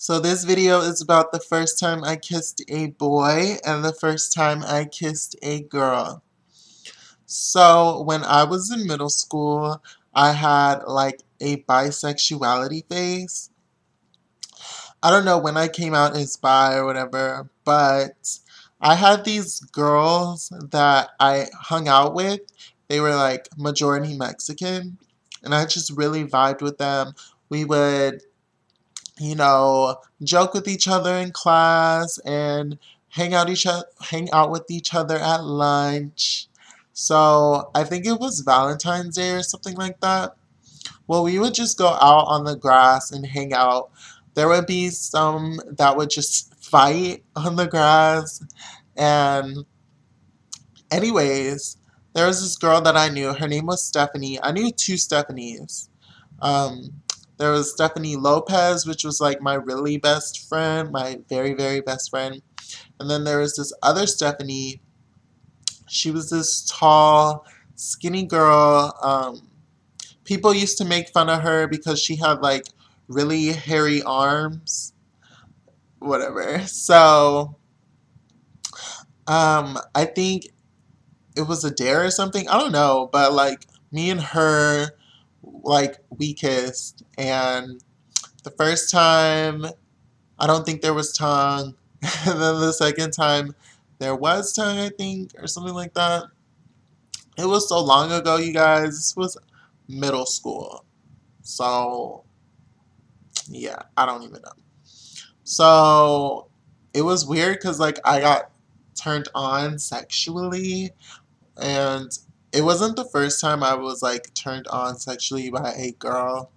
So this video is about the first time I kissed a boy and the first time I kissed a girl. So when I was in middle school, I had like a bisexuality phase. I don't know when I came out as bi or whatever, but I had these girls that I hung out with. They were like majority Mexican, and I just really vibed with them. We would joke with each other in class and hang out with each other at lunch. So I think it was Valentine's Day or something like that. Well, we would just go out on the grass and hang out. There would be some that would just fight on the grass. And anyways, there was this girl that I knew. Her name was Stephanie. I knew two Stephanies. Um, there was Stephanie Lopez, which was like my really best friend, my very, very best friend. And then there was this other Stephanie. She was this tall, skinny girl. People used to make fun of her because she had like really hairy arms. Whatever. So, I think it was a dare or something. I don't know, but like me and her, like we kissed, and the first time, I don't think there was tongue. And then the second time, there was tongue, I think, or something like that. It was so long ago, you guys. This was middle school. So, yeah, I don't even know. So, it was weird because, like, I got turned on sexually, and it wasn't the first time I was, like, turned on sexually by a girl.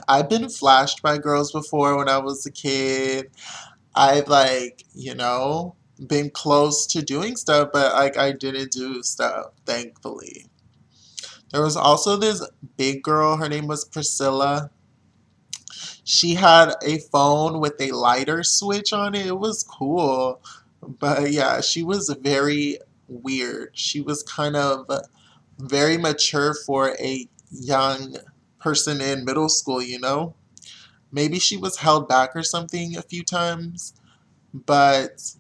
I've been flashed by girls before when I was a kid. I've like, been close to doing stuff, but like I didn't do stuff, thankfully. There was also this big girl, her name was Priscilla. She had a phone with a lighter switch on it. It was cool. But yeah, she was very weird. She was kind of very mature for a young person in middle school. Maybe she was held back or something a few times, but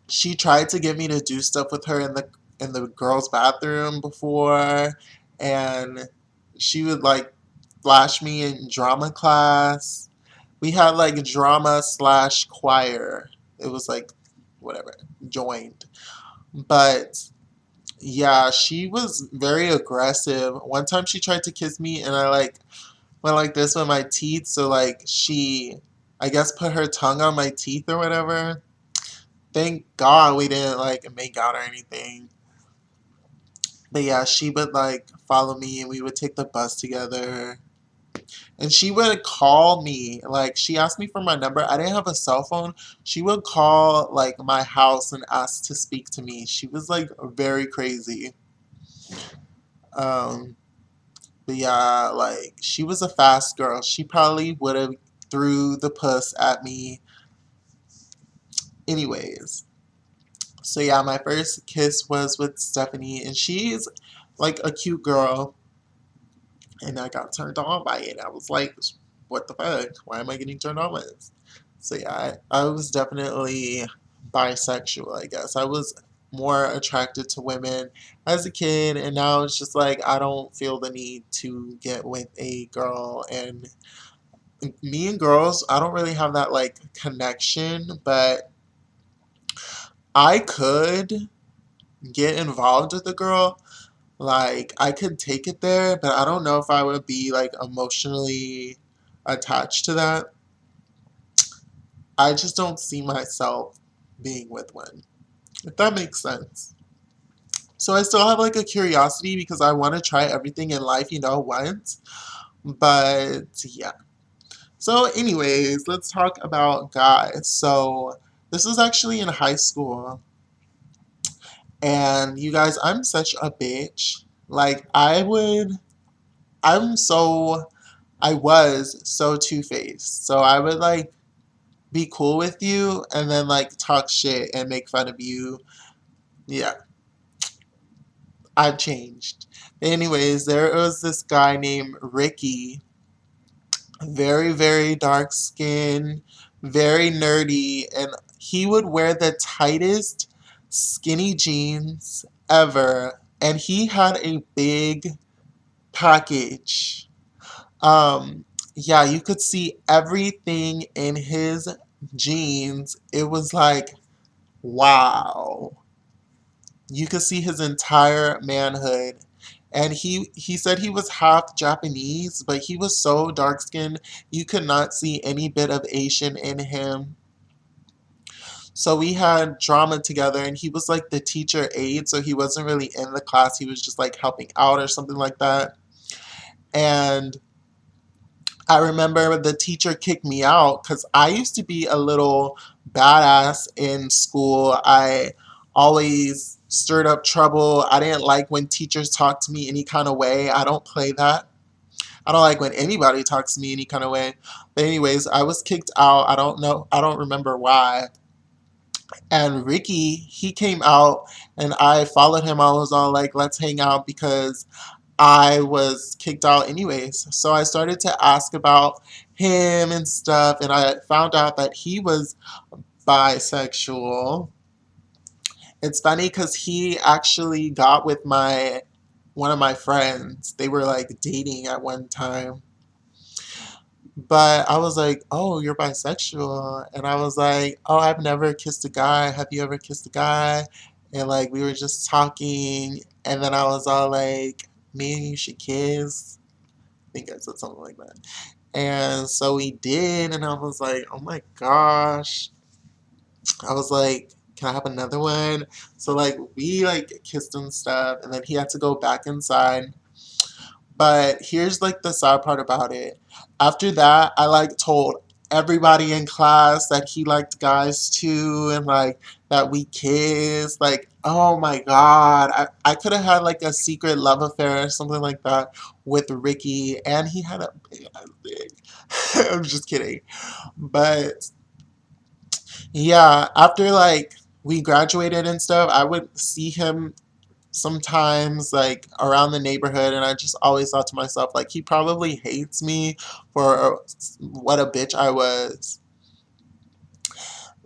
she tried to get me to do stuff with her in the girls' bathroom before, and she would like flash me in drama class. We had like drama slash choir. It was like whatever, joined. But yeah, she was very aggressive. One time she tried to kiss me and I like went like this with my teeth, so like she I guess put her tongue on my teeth or whatever. Thank God we didn't like make out or anything. But yeah, she would like follow me and we would take the bus together. And she would call me. Like she asked me for my number. I didn't have a cell phone. She would call like my house and ask to speak to me. She was like very crazy. Um, but yeah, like she was a fast girl. She probably would have threw the puss at me. Anyways. So yeah, my first kiss was with Stephanie, and she's like a cute girl, and I got turned on by it. I was like, what the fuck? Why am I getting turned on by this? So yeah, I was definitely bisexual, I guess. I was more attracted to women as a kid, and now it's just like I don't feel the need to get with a girl. And me and girls, I don't really have that like connection, but I could get involved with a girl. Like, I could take it there, but I don't know if I would be like emotionally attached to that. I just don't see myself being with one, if that makes sense. So I still have like a curiosity because I want to try everything in life, once. But yeah. So, anyways, let's talk about guys. So, this was actually in high school. And you guys, I'm such a bitch. Like, I'm so I was so two-faced. So I would like be cool with you and then like talk shit and make fun of you. Yeah, I've changed. Anyways, there was this guy named Ricky. very, very dark skin, very nerdy, and he would wear the tightest skinny jeans ever. And he had a big package. Yeah, you could see everything in his jeans. It was like, wow. You could see his entire manhood. And he said he was half Japanese, but he was so dark skinned you could not see any bit of Asian in him. So we had drama together, and he was like the teacher aide, so he wasn't really in the class. He was just like helping out or something like that. And I remember the teacher kicked me out because I used to be a little badass in school. I always stirred up trouble. I didn't like when teachers talked to me any kind of way. I don't play that. I don't like when anybody talks to me any kind of way. But anyways, I was kicked out. I don't know. I don't remember why. And Ricky, he came out and I followed him. I was all like, let's hang out because I was kicked out anyways. So I started to ask about him and stuff, and I found out that he was bisexual. It's funny because he actually got with my one of my friends. They were like dating at one time. But I was like, "Oh, you're bisexual." And I was like, "Oh, I've never kissed a guy. Have you ever kissed a guy?" And like we were just talking, and then I was all like, "Me and you should kiss." I think I said something like that. And so we did, and I was like, oh my gosh. I was like, can I have another one? So like we like kissed and stuff, and then he had to go back inside. But here's like the sad part about it. After that, I like told everybody in class that he liked guys too, and like that we kissed. Like, oh my god, I could have had like a secret love affair or something like that with Ricky, and he had a big ass dick. I'm just kidding. But yeah, after like we graduated and stuff, I would see him sometimes like around the neighborhood, and I just always thought to myself like he probably hates me for what a bitch I was.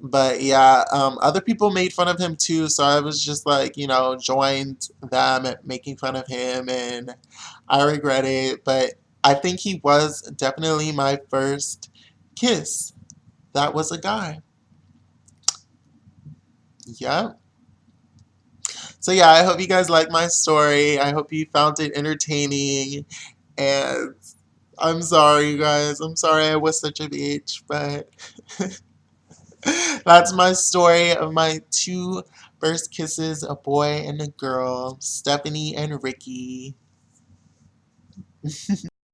But yeah, other people made fun of him too, so I was just like, joined them at making fun of him, and I regret it. But I think he was definitely my first kiss. That was a guy. Yeah. So yeah, I hope you guys like my story. I hope you found it entertaining. And I'm sorry, you guys. I'm sorry I was such a bitch, but that's my story of my two first kisses, a boy and a girl, Stephanie and Ricky.